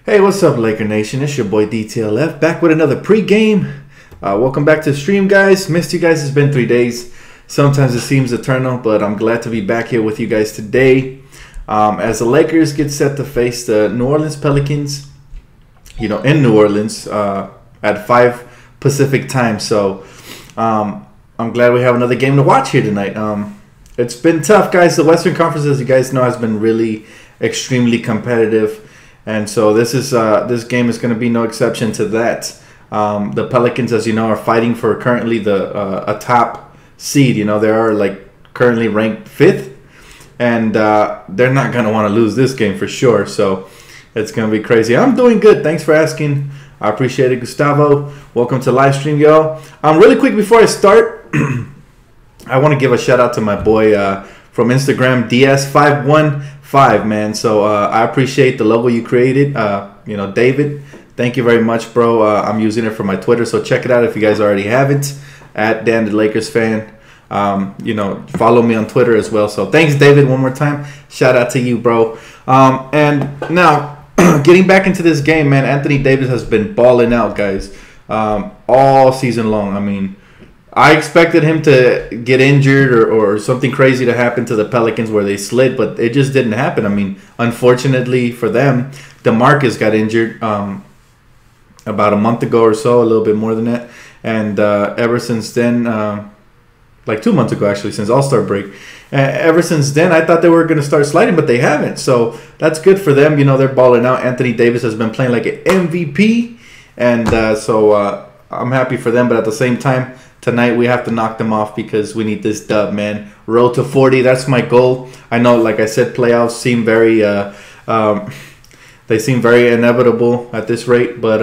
Hey, what's up, Laker Nation? It's your boy DTLF back with another pregame. Welcome back to the stream, guys. Missed you guys. It's been 3 days. Sometimes it seems eternal, but I'm glad to be back here with you guys today. As the Lakers get set to face the New Orleans Pelicans, in New Orleans at 5 Pacific time. So I'm glad we have another game to watch here tonight. It's been tough, guys. The Western Conference, as you guys know, has been really extremely competitive. And so this game is going to be no exception to that. The Pelicans, as you know, are fighting for currently a top seed. They are currently ranked 5th, and they're not going to want to lose this game for sure. So it's going to be crazy. I'm doing good. Thanks for asking. I appreciate it, Gustavo. Welcome to live stream, y'all. Really quick before I start, I want to give a shout out to my boy from Instagram, DS515, man. So I appreciate the logo you created. David, thank you very much, bro. I'm using it for my Twitter, so check it out if you guys already haven't. At Dan the Lakers fan. Follow me on Twitter as well. So thanks, David, one more time. Shout out to you, bro. And now, getting back into this game, man, Anthony Davis has been balling out, guys, all season long. I mean, I expected him to get injured or something crazy to happen to the Pelicans where they slid, but it just didn't happen. I mean, unfortunately for them, DeMarcus got injured about a month ago or so, a little bit more than that. And ever since then, 2 months ago actually, since All-Star break, ever since then, I thought they were going to start sliding, but they haven't. So that's good for them. They're balling out. Anthony Davis has been playing like an MVP, and so I'm happy for them. But at the same time, tonight we have to knock them off because we need this dub, man. Road to 40, that's my goal. I know, like I said, playoffs seem very they seem very inevitable at this rate, but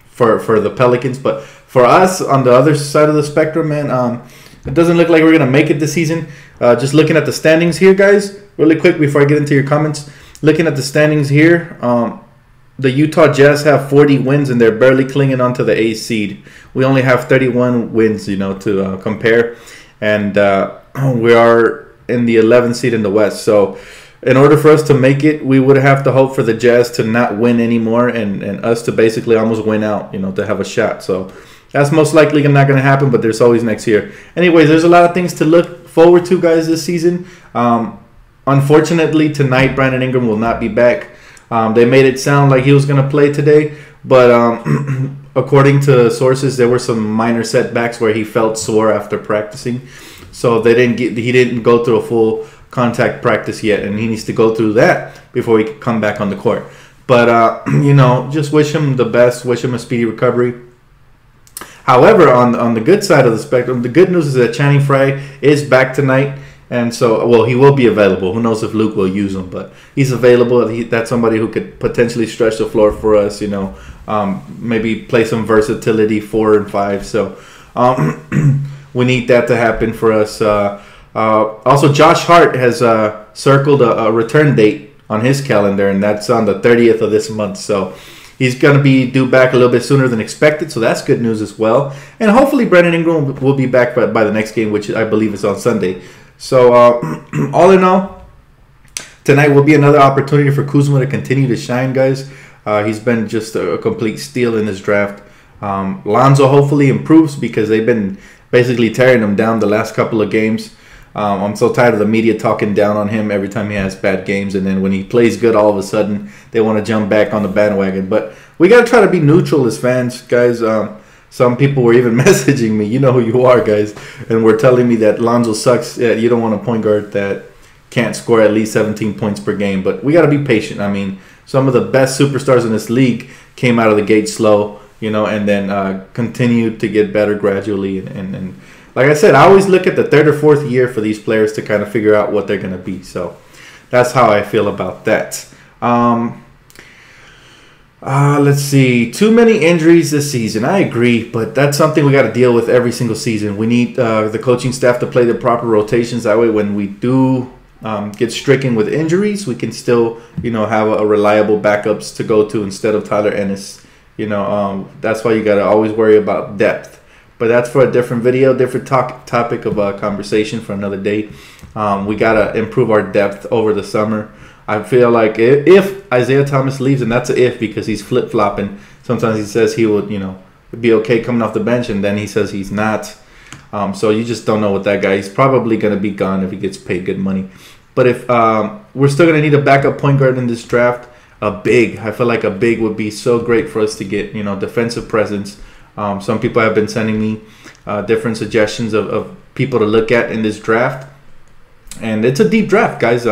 for the Pelicans. But for us on the other side of the spectrum, man, it doesn't look like we're gonna make it this season. Just looking at the standings here, guys, really quick before I get into your comments. Looking at the standings here, the Utah Jazz have 40 wins and they're barely clinging onto the 8th seed. We only have 31 wins, to compare, and we are in the 11th seed in the West. So in order for us to make it, we would have to hope for the Jazz to not win anymore and us to basically almost win out, to have a shot. So that's most likely not going to happen, but there's always next year. Anyways, there's a lot of things to look forward to, guys, this season. Unfortunately, tonight, Brandon Ingram will not be back. They made it sound like he was going to play today, but according to sources, there were some minor setbacks where he felt sore after practicing. So he didn't go through a full contact practice yet, and he needs to go through that before he can come back on the court. But just wish him the best, wish him a speedy recovery. However, on the good side of the spectrum, the good news is that Channing Frye is back tonight. And so, well, he will be available. Who knows if Luke will use him, but he's available. That's somebody who could potentially stretch the floor for us, maybe play some versatility 4 and 5. So we need that to happen for us. Also, Josh Hart has circled a return date on his calendar, and that's on the 30th of this month. So he's going to be due back a little bit sooner than expected, so that's good news as well. And hopefully Brandon Ingram will be back by the next game, which I believe is on Sunday. So, all in all, tonight will be another opportunity for Kuzma to continue to shine, guys. He's been just a complete steal in this draft. Lonzo hopefully improves because they've been basically tearing him down the last couple of games. I'm so tired of the media talking down on him every time he has bad games, and then when he plays good, all of a sudden they want to jump back on the bandwagon. But we got to try to be neutral as fans, guys. Some people were even messaging me, you know who you are, guys, and were telling me that Lonzo sucks. Yeah, you don't want a point guard that can't score at least 17 points per game. But we got to be patient. I mean, some of the best superstars in this league came out of the gate slow, and then continued to get better gradually. And like I said, I always look at the 3rd or 4th year for these players to kind of figure out what they're going to be. So that's how I feel about that. Let's see. Too many injuries this season. I agree, but that's something we got to deal with every single season. We need the coaching staff to play the proper rotations. That way, when we do get stricken with injuries, we can still, have a reliable backups to go to instead of Tyler Ennis. That's why you got to always worry about depth. But that's for a different video, different topic of conversation for another day. We got to improve our depth over the summer. I feel like if Isaiah Thomas leaves, and that's an if because he's flip-flopping. Sometimes he says he would, be okay coming off the bench, and then he says he's not. So you just don't know with that guy. He's probably going to be gone if he gets paid good money. But if we're still going to need a backup point guard in this draft, I feel like a big would be so great for us to get, defensive presence. Some people have been sending me different suggestions of people to look at in this draft. And it's a deep draft, guys.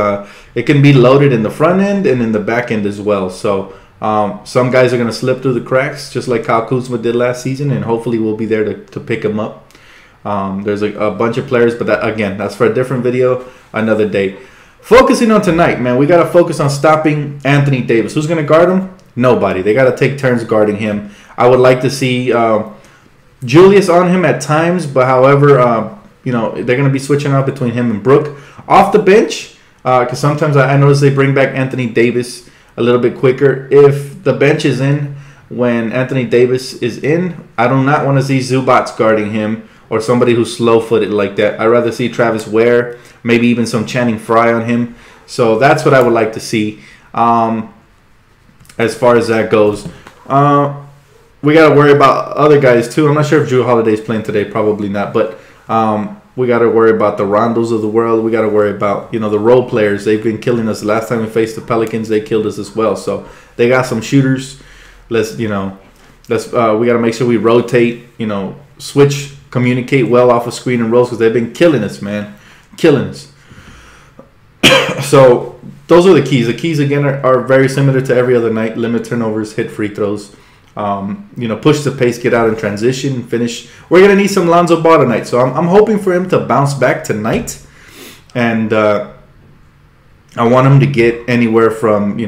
It can be loaded in the front end and in the back end as well. So some guys are going to slip through the cracks, just like Kyle Kuzma did last season, and hopefully we'll be there to pick him up. There's a bunch of players, but that's for a different video, another day. Focusing on tonight, man, we got to focus on stopping Anthony Davis. Who's going to guard him? Nobody. They got to take turns guarding him. I would like to see Julius on him at times, but however, they're going to be switching out between him and Brook. Off the bench, because sometimes I notice they bring back Anthony Davis a little bit quicker. If the bench is in when Anthony Davis is in, I do not want to see Zubats guarding him or somebody who's slow-footed like that. I'd rather see Travis Ware, maybe even some Channing Frye on him. So that's what I would like to see as far as that goes. We got to worry about other guys too. I'm not sure if Drew Holiday's playing today. Probably not. But we got to worry about the Rondos of the world. We got to worry about, the role players. They've been killing us. The last time we faced the Pelicans, they killed us as well. So they got some shooters. We got to make sure we rotate, switch, communicate well off of screen and rolls because they've been killing us, man. Killing us. So those are the keys. The keys, again, are very similar to every other night. Limit turnovers, hit free throws. Push the pace, get out in transition, finish. We're going to need some Lonzo Ball tonight. So I'm hoping for him to bounce back tonight. And I want him to get anywhere from,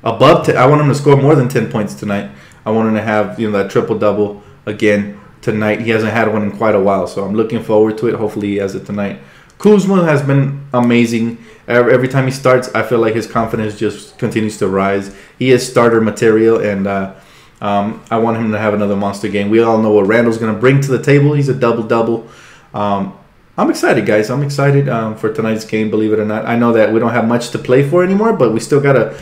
above. I want him to score more than 10 points tonight. I want him to have, that triple-double again tonight. He hasn't had one in quite a while. So I'm looking forward to it. Hopefully he has it tonight. Kuzma has been amazing. Every time he starts, I feel like his confidence just continues to rise. He is starter material, and I want him to have another monster game. We all know what Randall's going to bring to the table. He's a double-double. I'm excited, guys. I'm excited for tonight's game, believe it or not. I know that we don't have much to play for anymore, but we still got to,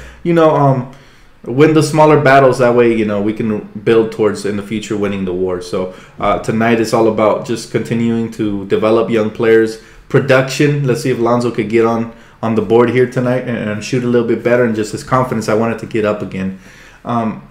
win the smaller battles. That way, we can build towards, in the future, winning the war. So tonight it's all about just continuing to develop young players. Production. Let's see if Lonzo could get on the board here tonight and shoot a little bit better, and just his confidence. I want it to get up again. Going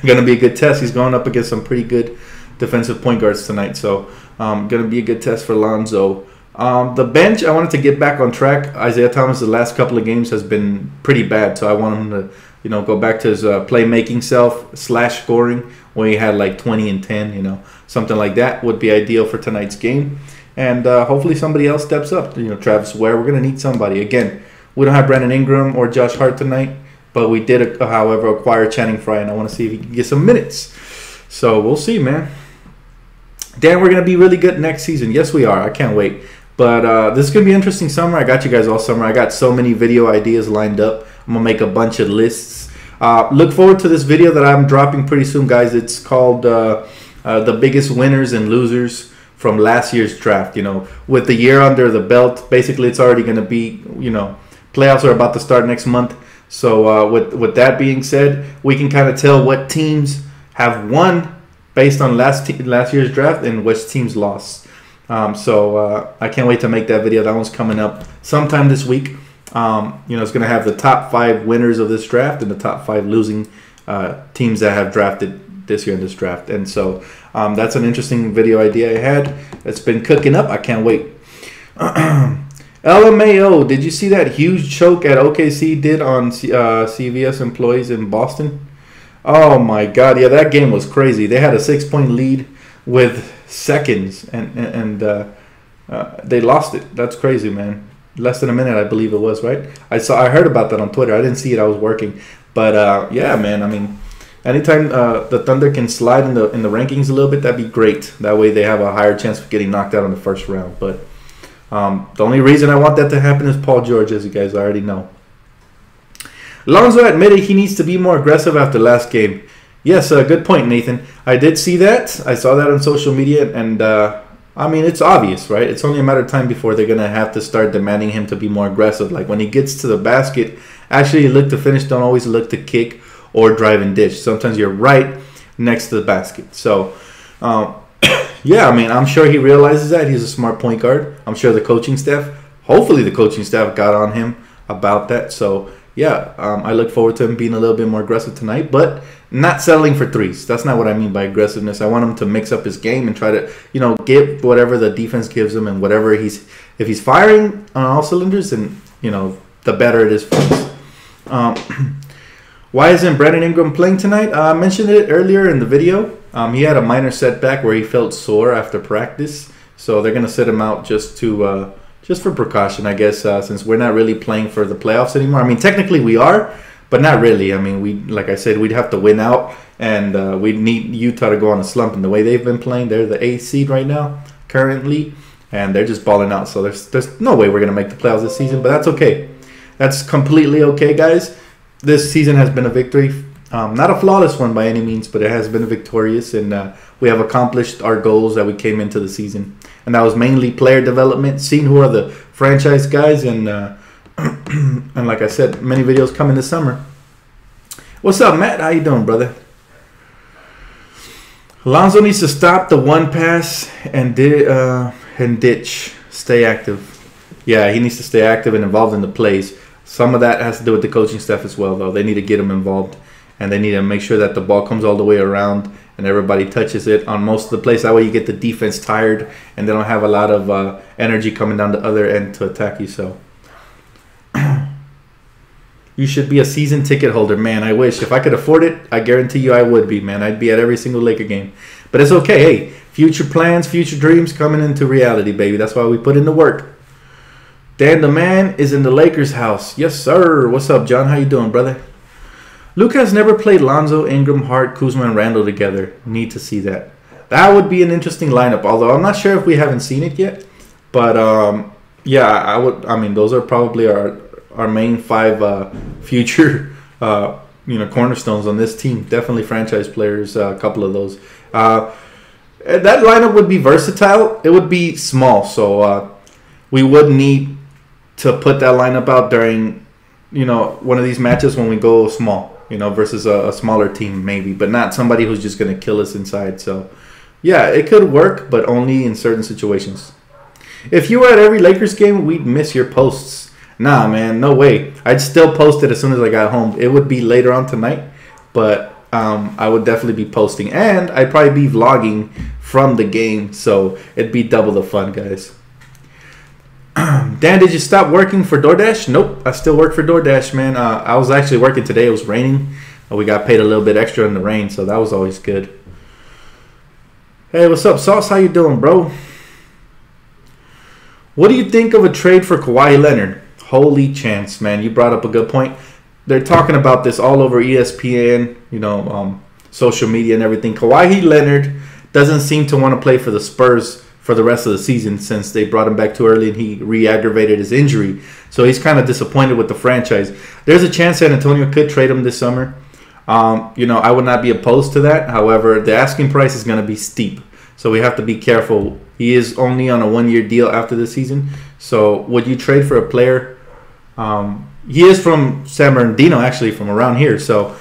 to be a good test. He's going up against some pretty good defensive point guards tonight, so going to be a good test for Lonzo. The bench, I wanted to get back on track. Isaiah Thomas, the last couple of games has been pretty bad, so I want him to go back to his playmaking self / scoring when he had like 20 and 10. Something like that would be ideal for tonight's game. And hopefully somebody else steps up. Travis Ware. We're going to need somebody. Again, we don't have Brandon Ingram or Josh Hart tonight, but we did, however, acquire Channing Frye, and I want to see if he can get some minutes. So we'll see, man. Dan, we're going to be really good next season. Yes, we are. I can't wait. But this is going to be an interesting summer. I got you guys all summer. I got so many video ideas lined up. I'm going to make a bunch of lists. Look forward to this video that I'm dropping pretty soon, guys. It's called The Biggest Winners and Losers from last year's draft. With the year under the belt, basically it's already going to be, playoffs are about to start next month. So with that being said, we can kind of tell what teams have won based on last year's draft and which teams lost. So I can't wait to make that video. That one's coming up sometime this week. It's going to have the top 5 winners of this draft and the top 5 losing teams that have drafted this year in this draft. And so that's an interesting video idea I had. It's been cooking up. I can't wait. LMAO, did you see that huge choke at OKC did on CVS employees in Boston? Oh my God. Yeah, that game was crazy. They had a 6-point lead with seconds and they lost it. That's crazy, man. Less than a minute, I believe it was, right? I heard about that on Twitter. I didn't see it. I was working. But yeah, man, I mean, anytime the Thunder can slide in the rankings a little bit, that'd be great. That way they have a higher chance of getting knocked out in the first round. But the only reason I want that to happen is Paul George, as you guys already know. Lonzo admitted he needs to be more aggressive after last game. Yes, good point, Nathan. I did see that. I saw that on social media, and I mean, it's obvious, right? It's only a matter of time before they're going to have to start demanding him to be more aggressive. Like when he gets to the basket, actually look to finish, don't always look to kick or drive and dish. Sometimes you're right next to the basket. So, yeah, I mean, I'm sure he realizes that. He's a smart point guard. I'm sure the coaching staff, hopefully the coaching staff got on him about that. So, yeah, I look forward to him being a little bit more aggressive tonight, but not settling for threes. That's not what I mean by aggressiveness. I want him to mix up his game and try to, get whatever the defense gives him, and whatever if he's firing on all cylinders, then, the better it is for us. Why isn't Brandon Ingram playing tonight? I mentioned it earlier in the video. He had a minor setback where he felt sore after practice, so they're going to sit him out just for precaution, I guess, since we're not really playing for the playoffs anymore. I mean, technically we are, but not really. I mean, like I said, we'd have to win out, and we'd need Utah to go on a slump. And the way they've been playing, they're the 8th seed right now, currently, and they're just balling out. So there's no way we're going to make the playoffs this season, but that's okay. That's completely okay, guys. This season has been a victory. Not a flawless one by any means, but it has been victorious, and we have accomplished our goals that we came into the season. And that was mainly player development, seeing who are the franchise guys, and and like I said, many videos coming this summer. What's up, Matt? How you doing, brother? Lonzo needs to stop the one pass and ditch. Stay active. Yeah, he needs to stay active and involved in the plays. Some of that has to do with the coaching staff as well, though. They need to get him involved, and they need to make sure that the ball comes all the way around and everybody touches it on most of the plays. That way you get the defense tired and they don't have a lot of energy coming down the other end to attack you. So you should be a season ticket holder. Man, I wish. If I could afford it, I guarantee you I would be, man. I'd be at every single Laker game. But it's okay. Hey, future plans, future dreams coming into reality, baby. That's why we put in the work. Dan the man is in the Lakers house. Yes, sir. What's up, John? How you doing, brother? Luka has never played Lonzo, Ingram, Hart, Kuzma, and Randall together. Need to see that. That would be an interesting lineup, although I'm not sure if we haven't seen it yet. But, yeah, I would. I mean, those are probably our main 5 future, cornerstones on this team. Definitely franchise players, a couple of those. That lineup would be versatile. It would be small, so we would need to put that lineup out during, one of these matches when we go small. Versus a smaller team maybe, but not somebody who's just going to kill us inside. So, yeah, it could work, but only in certain situations. If you were at every Lakers game, we'd miss your posts. Nah, man, no way. I'd still post it as soon as I got home. It would be later on tonight, but I would definitely be posting. And I'd probably be vlogging from the game, so it'd be double the fun, guys. Dan, did you stop working for DoorDash? Nope, I still work for DoorDash, man. I was actually working today. It was raining. We got paid a little bit extra in the rain, so that was always good. Hey, what's up, Sauce? How you doing, bro? What do you think of a trade for Kawhi Leonard? Holy chance, man. You brought up a good point. They're talking about this all over ESPN, social media and everything. Kawhi Leonard doesn't seem to want to play for the Spurs for the rest of the season since they brought him back too early and he re-aggravated his injury. So he's kind of disappointed with the franchise. There's a chance San Antonio could trade him this summer. I would not be opposed to that. However, the asking price is going to be steep. So we have to be careful. He is only on a 1-year deal after the season. So would you trade for a player? He is from San Bernardino, actually, from around here. So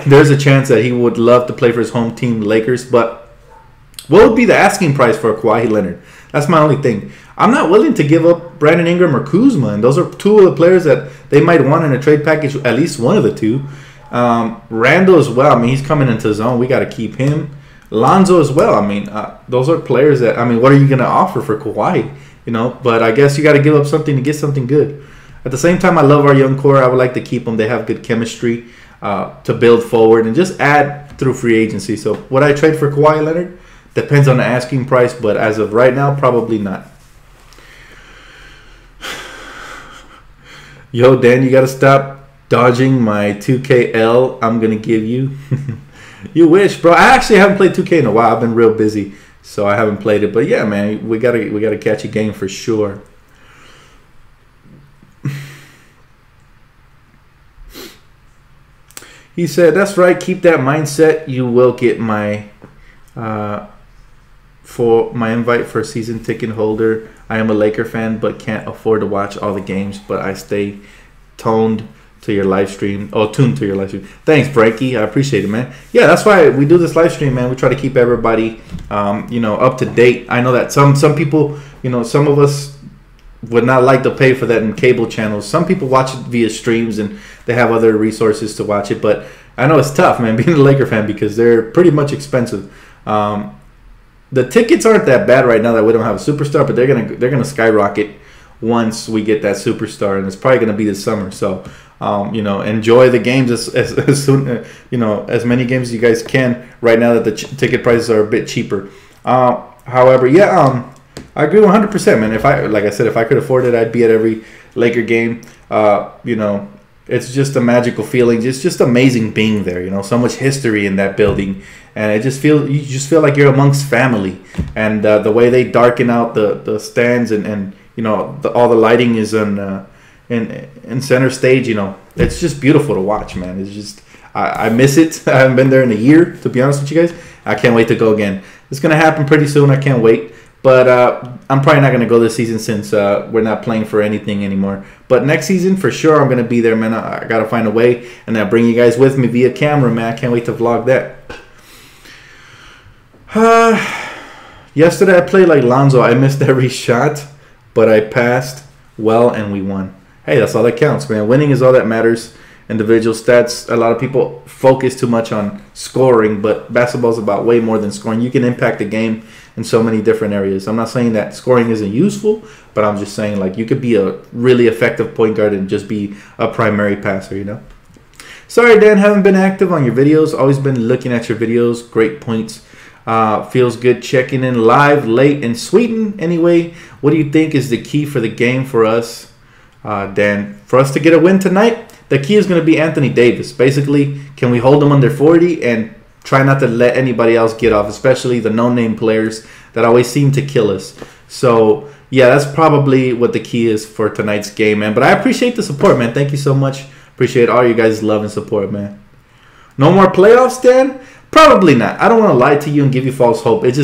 there's a chance that he would love to play for his home team, Lakers. But what would be the asking price for Kawhi Leonard? That's my only thing. I'm not willing to give up Brandon Ingram or Kuzma, and those are 2 of the players that they might want in a trade package, at least one of the 2. Randall as well. I mean, he's coming into his own. We got to keep him. Lonzo as well. I mean, those are players that, what are you going to offer for Kawhi? But I guess you got to give up something to get something good. At the same time, I love our young core. I would like to keep them. They have good chemistry to build forward and just add through free agency. So would I trade for Kawhi Leonard? Depends on the asking price, but as of right now, probably not. Yo, Dan, you got to stop dodging my 2KL I'm going to give you. You wish, bro. I actually haven't played 2K in a while. I've been real busy, so I haven't played it. But yeah, man, we gotta catch a game for sure. He said, "That's right. Keep that mindset. You will get my for my invite for a season ticket holder. I am a Laker fan, but can't afford to watch all the games. But I stay tuned to your live stream. Oh, tuned to your live stream. Thanks, Frankie. I appreciate it, man. Yeah, that's why we do this live stream, man. We try to keep everybody, up to date. I know that some people, some of us would not like to pay for that in cable channels. Some people watch it via streams and they have other resources to watch it. But I know it's tough, man, being a Laker fan because they're pretty much expensive. The tickets aren't that bad right now that we don't have a superstar, but they're gonna skyrocket once we get that superstar, and it's probably gonna be this summer. So, enjoy the games as soon, as many games as you guys can right now that the ticket prices are a bit cheaper. However, I agree 100%, man. If I could afford it, I'd be at every Laker game. It's just a magical feeling. It's just amazing being there. So much history in that building, and you just feel like you're amongst family. And the way they darken out the stands and all the lighting is in center stage. It's just beautiful to watch, man. It's just I miss it. I haven't been there in a year, to be honest with you guys. I can't wait to go again. It's gonna happen pretty soon. I can't wait. But I'm probably not going to go this season since we're not playing for anything anymore. But next season, for sure, I'm going to be there, man. I got to find a way. And I'll bring you guys with me via camera, man. I can't wait to vlog that. Yesterday, I played like Lonzo. I missed every shot, but I passed well, and we won. Hey, that's all that counts, man. Winning is all that matters. Individual stats, a lot of people focus too much on scoring, but basketball is about way more than scoring. You can impact the game in so many different areas. I'm not saying that scoring isn't useful, but I'm just saying like you could be a really effective point guard and just be a primary passer, Sorry, Dan, haven't been active on your videos. Always been looking at your videos. Great points. Feels good checking in live, late, and Sweden. Anyway, what do you think is the key for the game for us, Dan? For us to get a win tonight, the key is going to be Anthony Davis. Basically, can we hold him under 40 and try not to let anybody else get off, especially the no-name players that always seem to kill us. So, yeah, that's probably what the key is for tonight's game, man. But I appreciate the support, man. Thank you so much. Appreciate all you guys' love and support, man. No more playoffs, Dan? Probably not. I don't want to lie to you and give you false hope. It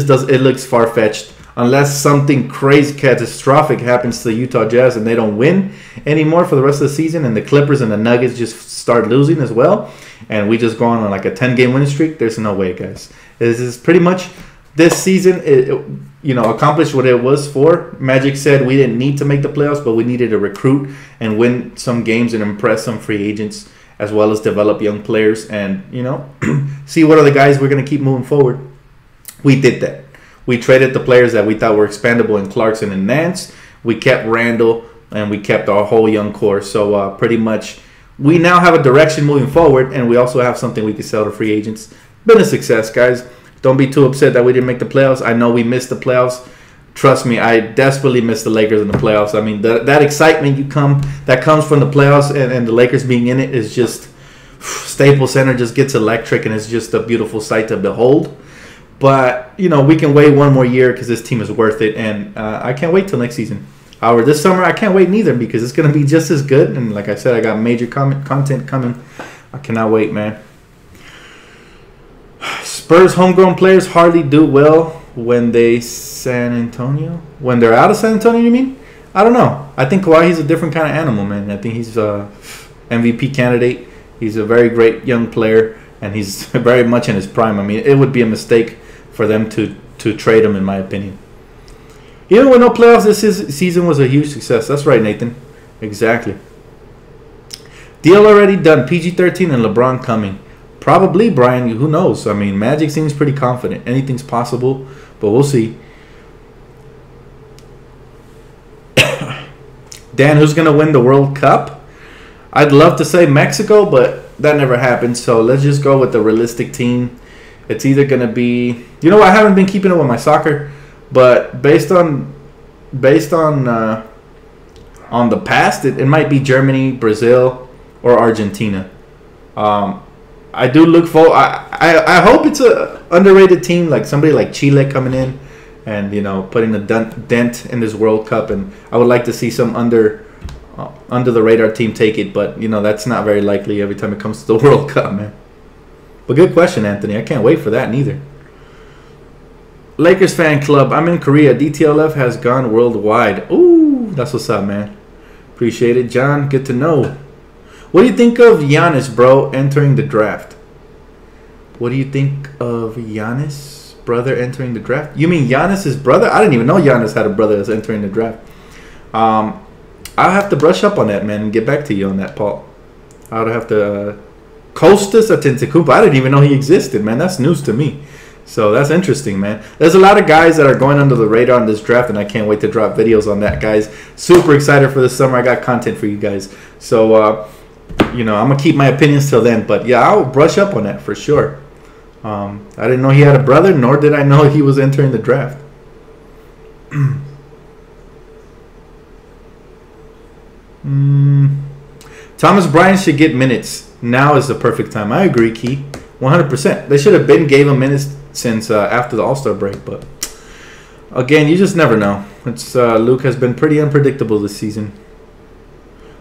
looks far-fetched. Unless something crazy catastrophic happens to the Utah Jazz and they don't win anymore for the rest of the season, and the Clippers and the Nuggets just start losing as well, and we just go on like a 10-game winning streak, there's no way, guys. This is pretty much this season, accomplished what it was for. Magic said we didn't need to make the playoffs, but we needed to recruit and win some games and impress some free agents, as well as develop young players and, see what are the guys we're going to keep moving forward. We did that. We traded the players that we thought were expendable in Clarkson and Nance. We kept Randall, and we kept our whole young core. So pretty much we now have a direction moving forward, and we also have something we can sell to free agents. Been a success, guys. Don't be too upset that we didn't make the playoffs. I know we missed the playoffs. Trust me, I desperately miss the Lakers in the playoffs. I mean, that excitement that comes from the playoffs and the Lakers being in it is just Staples Center just gets electric, and it's just a beautiful sight to behold. But, we can wait one more year because this team is worth it. And I can't wait till next season. However, this summer, I can't wait neither because it's going to be just as good. And like I said, I got major content coming. I cannot wait, man. Spurs homegrown players hardly do well when they're out of San Antonio, you mean? I don't know. I think Kawhi's a different kind of animal, man. I think he's a MVP candidate. He's a very great young player, and he's very much in his prime. I mean, it would be a mistake for them to trade him, in my opinion. Even with no playoffs, this season was a huge success. That's right, Nathan. Exactly. Deal already done. PG-13 and LeBron coming. Probably, Brian. Who knows? I mean, Magic seems pretty confident. Anything's possible, but we'll see. Dan, who's going to win the World Cup? I'd love to say Mexico, but that never happened. So let's just go with the realistic team. It's either going to be... I haven't been keeping up with my soccer, but based on the past, it might be Germany, Brazil, or Argentina. I do look for... I hope it's a underrated team, like somebody like Chile coming in and, putting a dent in this World Cup. And I would like to see some under the radar team take it, but that's not very likely every time it comes to the World Cup, man. But good question, Anthony. I can't wait for that neither. Lakers fan club. I'm in Korea. DTLF has gone worldwide. Ooh, that's what's up, man. Appreciate it, John. Good to know. What do you think of Giannis, bro, entering the draft? What do you think of Giannis, brother, entering the draft? You mean Giannis's brother? I didn't even know Giannis had a brother that's entering the draft. I'll have to brush up on that, man, and get back to you on that, Paul. I would have to... Kostas Antetokounmpo. I didn't even know he existed, man. That's news to me. So that's interesting, man. There's a lot of guys that are going under the radar in this draft, and I can't wait to drop videos on that, guys. Super excited for the summer. I got content for you guys. So, you know, I'm going to keep my opinions till then. But, yeah, I'll brush up on that for sure. I didn't know he had a brother, nor did I know he was entering the draft. Thomas Bryant should get minutes. Now is the perfect time. I agree, Key. 100%. They should have gave him minutes since after the All-Star break, but again, you just never know. It's Luke has been pretty unpredictable this season.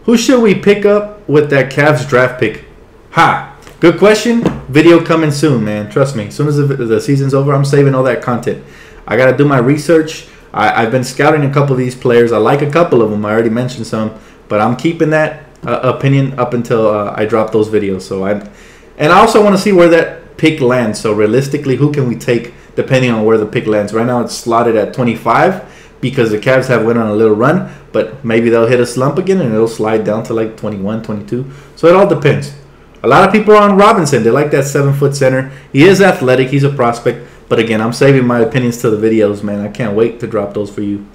Who should we pick up with that Cavs draft pick? Ha! Good question. Video coming soon, man. Trust me. As soon as the season's over, I'm saving all that content. I got to do my research. I've been scouting a couple of these players. I like a couple of them. I already mentioned some, but I'm keeping that opinion up until I drop those videos. So and I also want to see where that pick lands. So realistically, who can we take depending on where the pick lands? Right now it's slotted at 25 because the Cavs have went on a little run, but maybe they'll hit a slump again and it'll slide down to like 21, 22. So it all depends. A lot of people are on Robinson. They like that 7-foot center. He is athletic. He's a prospect. But again, I'm saving my opinions to the videos, man. I can't wait to drop those for you.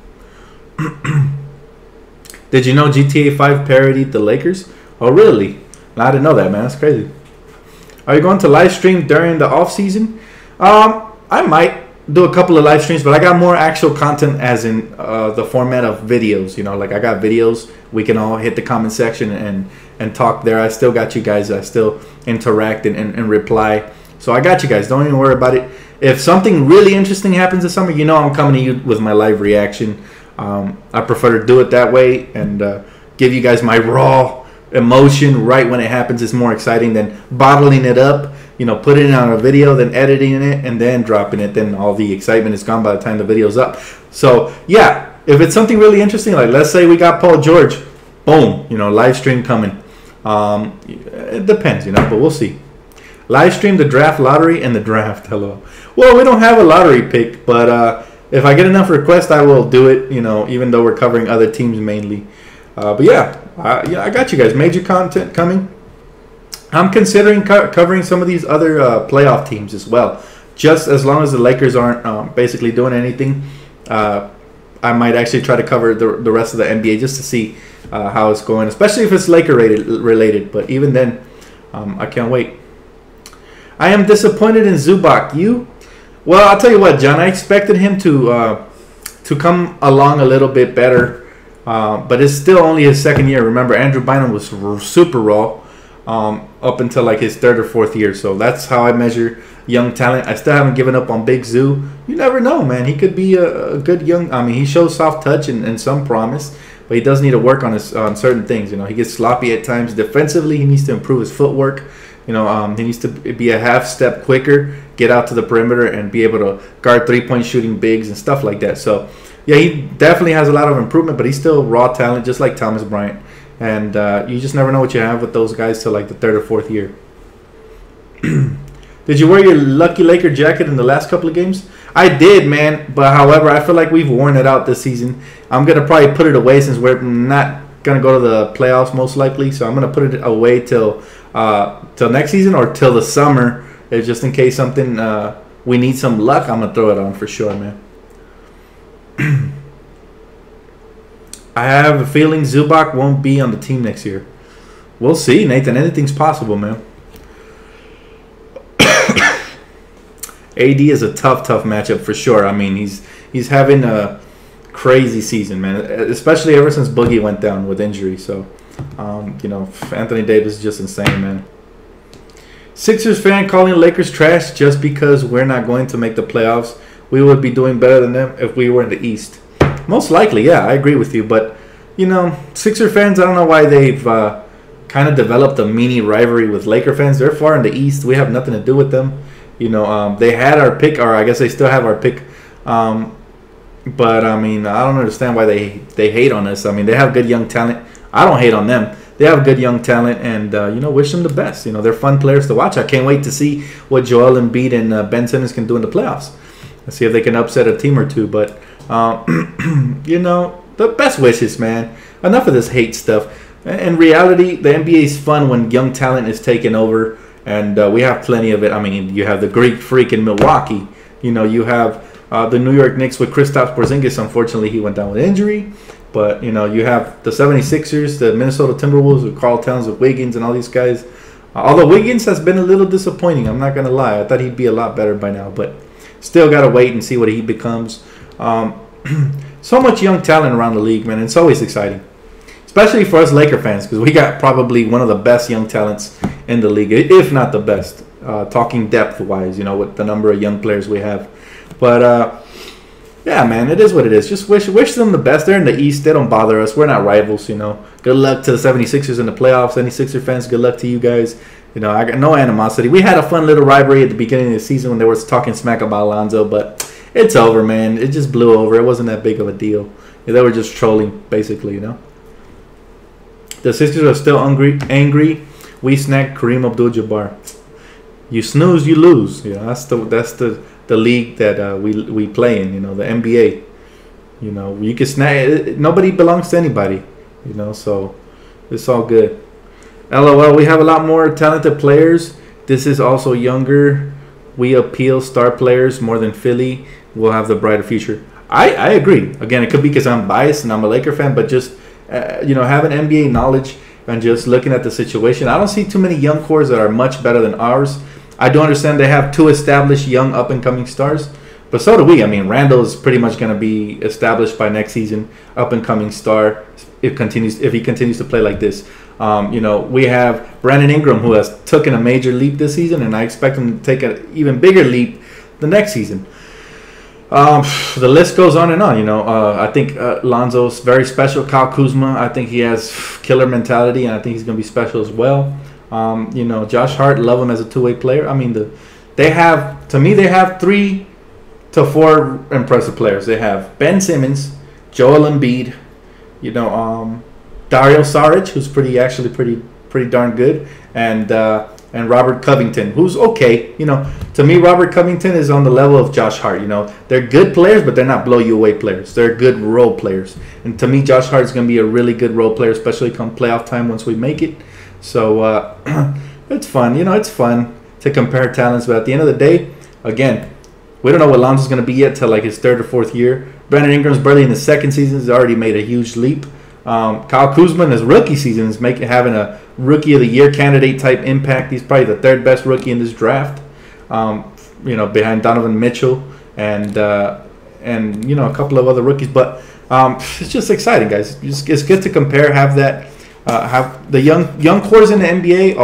Did you know GTA 5 parodied the Lakers? Oh, really? I didn't know that, man. That's crazy. Are you going to live stream during the off season? I might do a couple of live streams, but I got more actual content as in the format of videos. You know, like I got videos. We can all hit the comment section and talk there. I still got you guys. I still interact and reply. So I got you guys. Don't even worry about it. If something really interesting happens this summer, you know I'm coming to you with my live reaction. I prefer to do it that way and give you guys my raw emotion right when it happens. Is more exciting than bottling it up, you know, putting it on a video, then editing it and then dropping it. Then all the excitement is gone by the time the video's up. So yeah, if it's something really interesting, like let's say we got Paul George, boom, you know, live stream coming. It depends, you know, but we'll see. Live stream the draft lottery and the draft. Hello. Well, we don't have a lottery pick, but if I get enough requests, I will do it, you know, even though we're covering other teams mainly. But yeah, I got you guys. Major content coming. I'm considering covering some of these other playoff teams as well. Just as long as the Lakers aren't basically doing anything, I might actually try to cover the rest of the NBA just to see how it's going, especially if it's Laker related. But even then, I can't wait. I am disappointed in Zubac. You? Well, I'll tell you what, John. I expected him to come along a little bit better. But it's still only his second year. Remember, Andrew Bynum was super raw up until like his third or fourth year. So that's how I measure young talent. I still haven't given up on Big Zoo. You never know, man. He could be a good young. I mean, he shows soft touch and some promise, but he does need to work on on certain things. You know, he gets sloppy at times. Defensively, he needs to improve his footwork. You know, he needs to be a half step quicker, get out to the perimeter, and be able to guard 3-point shooting bigs and stuff like that. So. Yeah, he definitely has a lot of improvement, but he's still raw talent, just like Thomas Bryant. And you just never know what you have with those guys till like the third or fourth year. Did you wear your Lucky Laker jacket in the last couple of games? I did, man. But however, I feel like we've worn it out this season. I'm going to probably put it away since we're not going to go to the playoffs most likely. So I'm going to put it away till next season or till the summer. Just in case something we need some luck, I'm going to throw it on for sure, man. I have a feeling Zubac won't be on the team next year. We'll see, Nathan. Anything's possible, man. AD is a tough matchup for sure. I mean, he's having a crazy season, man. Especially ever since Boogie went down with injury. So, you know, Anthony Davis is just insane, man. Sixers fan calling Lakers trash just because we're not going to make the playoffs. We would be doing better than them if we were in the East. Most likely, yeah, I agree with you. But, you know, Sixer fans, I don't know why they've kind of developed a mini rivalry with Laker fans. They're far in the East. We have nothing to do with them. You know, they had our pick, or I guess they still have our pick But I mean, I don't understand why they hate on us. I mean, they have good young talent. I don't hate on them. They have good young talent, and wish them the best. They're fun players to watch. I can't wait to see what Joel Embiid and Ben Simmons can do in the playoffs. Let's see if they can upset a team or two. But the best wishes, man. Enough of this hate stuff. In reality, the NBA is fun when young talent is taken over, and we have plenty of it. I mean, you have the Greek Freak in Milwaukee. You have the New York Knicks with Kristaps Porzingis. Unfortunately, he went down with injury. But, you have the 76ers, the Minnesota Timberwolves with Karl Towns, with Wiggins, and all these guys. Although Wiggins has been a little disappointing, I'm not going to lie. I thought he'd be a lot better by now. But still got to wait and see what he becomes. So much young talent around the league, man. It's always exciting. Especially for us Laker fans, because we got probably one of the best young talents in the league, if not the best. Talking depth-wise, with the number of young players we have. But, yeah, man, it is what it is. Just wish them the best. They're in the East. They don't bother us. We're not rivals, Good luck to the 76ers in the playoffs. 76er fans, good luck to you guys. I got no animosity. We had a fun little rivalry at the beginning of the season when they were talking smack about Lonzo, but it's over, man. It just blew over. It wasn't that big of a deal. They were just trolling, basically, The Sixers are still angry. We snagged Kareem Abdul-Jabbar. You snooze, you lose. That's the league that we play in, the NBA. You can snag. Nobody belongs to anybody, so it's all good. LOL, we have a lot more talented players. This is also younger. We appeal star players more than Philly. We'll have the brighter future. I agree. Again, it could be because I'm biased and I'm a Laker fan, but just, having NBA knowledge and just looking at the situation, I don't see too many young cores that are much better than ours. I do understand they have two established young up-and-coming stars, but so do we. I mean, Randall is pretty much going to be established by next season, up-and-coming star, if he continues to play like this. We have Brandon Ingram, who has taken a major leap this season, and I expect him to take an even bigger leap the next season. The list goes on and on. I think Lonzo's very special. Kyle Kuzma, I think he has killer mentality, and I think he's going to be special as well. Josh Hart, love him as a two-way player. I mean, they have 3 to 4 impressive players. They have Ben Simmons, Joel Embiid, Dario Saric, who's pretty darn good, and Robert Covington, who's okay. To me, Robert Covington is on the level of Josh Hart. They're good players, but they're not blow-you-away players. They're good role players. And to me, Josh Hart is going to be a really good role player, especially come playoff time once we make it. So it's fun. It's fun to compare talents. But at the end of the day, again, we don't know what Lonzo's going to be yet till like his 3rd or 4th year. Brandon Ingram's barely in his 2nd season. He's already made a huge leap. Kyle Kuzma in his rookie season is having a rookie of the year candidate type impact. He's probably the 3rd best rookie in this draft. Behind Donovan Mitchell and a couple of other rookies. But it's just exciting, guys. It's good to compare. Have the young cores in the NBA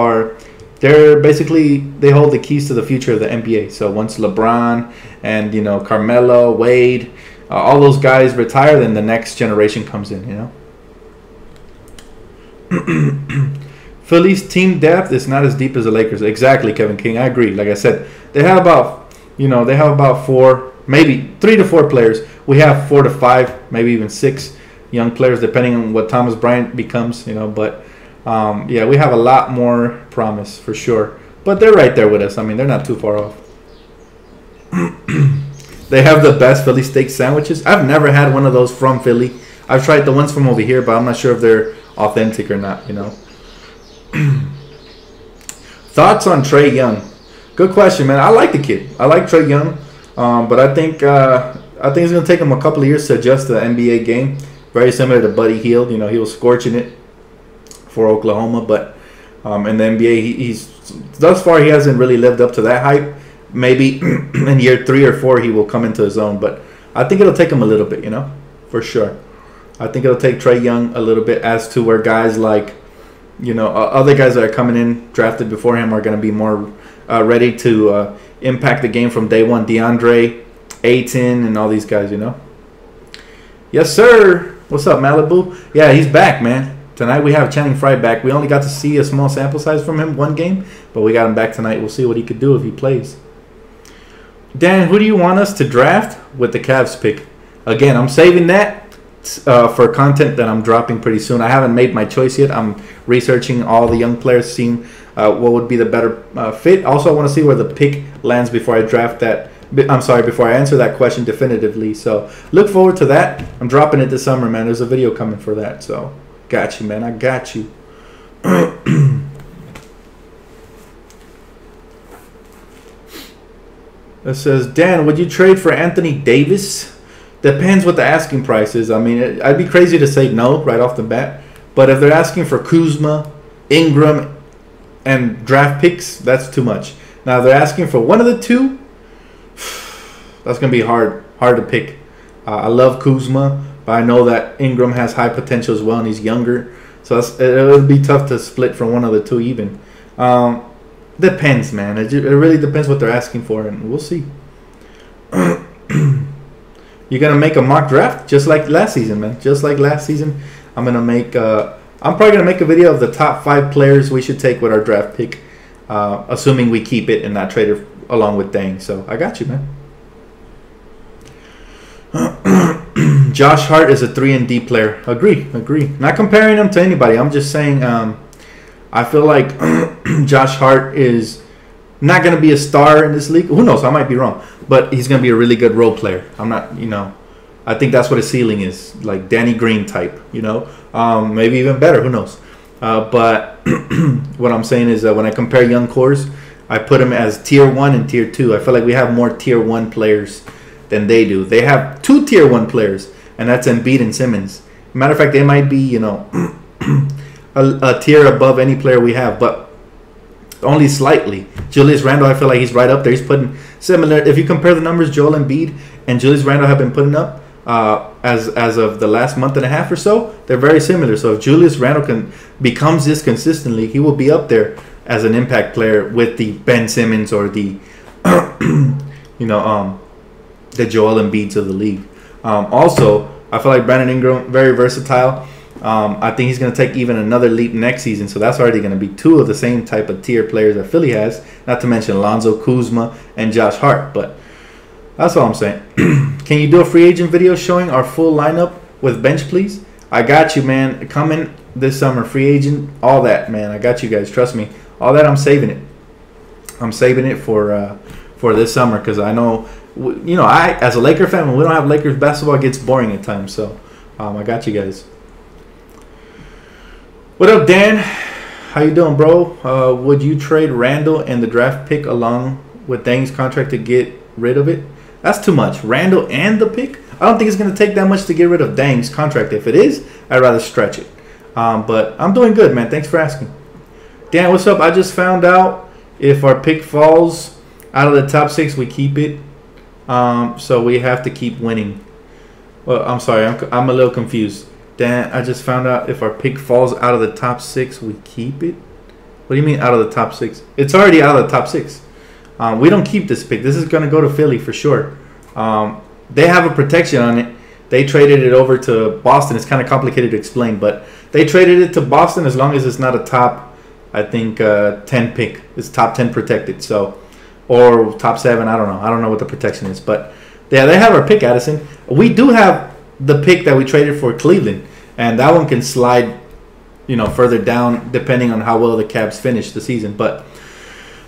they hold the keys to the future of the NBA. So once LeBron and Carmelo, Wade, all those guys retire, then the next generation comes in. Philly's team depth is not as deep as the Lakers. Exactly, Kevin King. I agree. Like I said, they have about 4, maybe 3 to 4 players. We have 4 to 5, maybe even 6 young players, depending on what Thomas Bryant becomes. But we have a lot more promise for sure. But they're right there with us. I mean, they're not too far off. They have the best Philly steak sandwiches. I've never had one of those from Philly. I've tried the ones from over here, but I'm not sure if they're authentic or not. Thoughts on Trae Young? Good question, man. I like the kid. I like Trae Young, but I think it's gonna take him a couple of years to adjust to the NBA game. Very similar to Buddy Hield. He was scorching it for Oklahoma, but in the NBA, he's thus far he hasn't really lived up to that hype. Maybe in year 3 or 4 he will come into his own, but I think it'll take him a little bit, for sure. I think it'll take Trae Young a little bit, as to where guys like, other guys that are coming in drafted before him are going to be more ready to impact the game from day one. DeAndre Ayton and all these guys, Yes, sir. What's up, Malibu? Yeah, he's back, man. Tonight we have Channing Frye back. We only got to see a small sample size from him, 1 game, but we got him back tonight. We'll see what he could do if he plays. Dan, who do you want us to draft with the Cavs pick? Again, I'm saving that for content that I'm dropping pretty soon. I haven't made my choice yet. I'm researching all the young players, seeing what would be the better fit. Also, I want to see where the pick lands before I draft that. I'm sorry, before I answer that question definitively. So look forward to that. I'm dropping it this summer, man. There's a video coming for that. So got you, man. I got you. It says, Dan, would you trade for Anthony Davis? Depends what the asking price is. I mean, I'd be crazy to say no right off the bat. But if they're asking for Kuzma, Ingram, and draft picks, that's too much. Now, if they're asking for one of the two, that's going to be hard to pick. I love Kuzma, but I know that Ingram has high potential as well, and he's younger. So it would be tough to split from one of the two even. Depends, man. It really depends what they're asking for, and we'll see. You're going to make a mock draft just like last season, man. Just like last season, I'm going to make I'm probably going to make a video of the top 5 players we should take with our draft pick, assuming we keep it and not trade it along with Dang. So I got you, man. Josh Hart is a 3-and-D player. Agree. Not comparing him to anybody. I'm just saying I feel like Josh Hart is not going to be a star in this league. Who knows? I might be wrong. But he's going to be a really good role player. I'm not, I think that's what his ceiling is. Like Danny Green type, Maybe even better. Who knows? But what I'm saying is when I compare young cores, I put them as tier 1 and tier 2. I feel like we have more tier 1 players than they do. They have 2 tier 1 players, and that's Embiid and Simmons. Matter of fact, they might be, a tier above any player we have, but only slightly. Julius Randle, I feel like he's right up there. He's putting similar. If you compare the numbers, Joel Embiid and Julius Randle have been putting up as of the last month and a half or so, they're very similar. So if Julius Randle becomes this consistently, he will be up there as an impact player with the Ben Simmons or the the Joel Embiids of the league. Also, I feel like Brandon Ingram, very versatile. I think he's going to take even another leap next season. So that's already going to be 2 of the same type of tier players that Philly has. Not to mention Lonzo, Kuzma, and Josh Hart. But that's all I'm saying. Can you do a free agent video showing our full lineup with bench, please? I got you, man. Coming this summer, free agent, all that, man. I got you guys. Trust me. All that, I'm saving it. I'm saving it for this summer because I know, I as a Laker fan, when we don't have Lakers basketball, it gets boring at times. So I got you guys. What up, Dan? How you doing, bro? Would you trade Randle and the draft pick along with Dang's contract to get rid of it? That's too much. Randle and the pick? I don't think it's going to take that much to get rid of Dang's contract. If it is, I'd rather stretch it. But I'm doing good, man. Thanks for asking. Dan, what's up? I just found out if our pick falls out of the top 6, we keep it. So we have to keep winning. Well, I'm sorry. I'm a little confused. Dan, I just found out if our pick falls out of the top 6, we keep it. What do you mean out of the top 6? It's already out of the top 6. We don't keep this pick. This is going to go to Philly for sure. They have a protection on it. They traded it over to Boston. It's kind of complicated to explain, but they traded it to Boston as long as it's not a top, I think, 10 pick. It's top 10 protected. So, or top 7. I don't know. I don't know what the protection is, but yeah, they have our pick, Addison. We do have the pick that we traded for Cleveland, and that one can slide, further down depending on how well the Cavs finish the season. But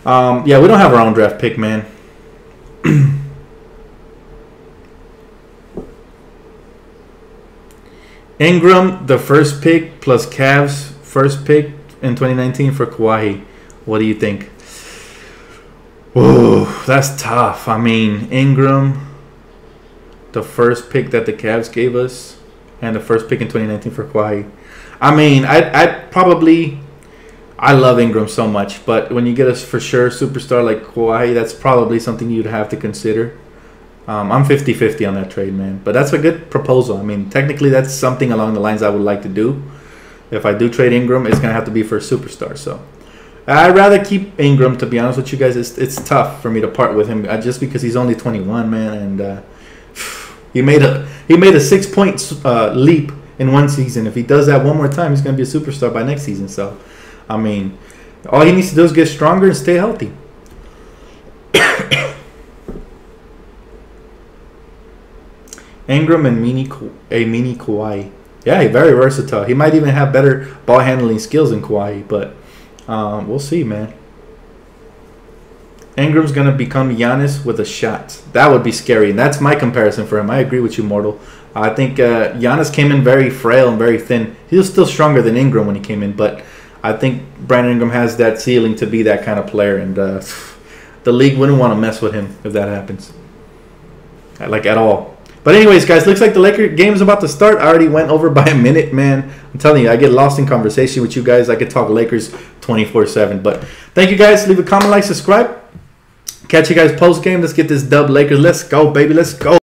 yeah, we don't have our own draft pick, man. Ingram, the first pick, plus Cavs first pick in 2019 for Kawhi. What do you think? Whoa, that's tough. I mean, Ingram, the first pick that the Cavs gave us, and the first pick in 2019 for Kawhi. I mean, I love Ingram so much, but when you get a for sure superstar like Kawhi, that's probably something you'd have to consider. I'm 50-50 on that trade, man. But that's a good proposal. I mean, technically, that's something along the lines I would like to do. If I do trade Ingram, it's going to have to be for a superstar. So I'd rather keep Ingram, to be honest with you guys. It's tough for me to part with him just because he's only 21, man, and he made a 6-point leap in one season. If he does that one more time, he's going to be a superstar by next season. So, I mean, all he needs to do is get stronger and stay healthy. Ingram and a mini Kawhi. Yeah, he's very versatile. He might even have better ball handling skills than Kawhi, but we'll see, man. Ingram's going to become Giannis with a shot. That would be scary. And that's my comparison for him. I agree with you, Mortal. I think Giannis came in very frail and very thin. He was still stronger than Ingram when he came in, but I think Brandon Ingram has that ceiling to be that kind of player, and the league wouldn't want to mess with him if that happens. Like, at all. But anyways, guys, looks like the Lakers game's about to start. I already went over by a minute, man. I'm telling you, I get lost in conversation with you guys. I could talk Lakers 24/7. But thank you, guys. Leave a comment, like, subscribe. Catch you guys post-game. Let's get this dub, Lakers. Let's go, baby. Let's go.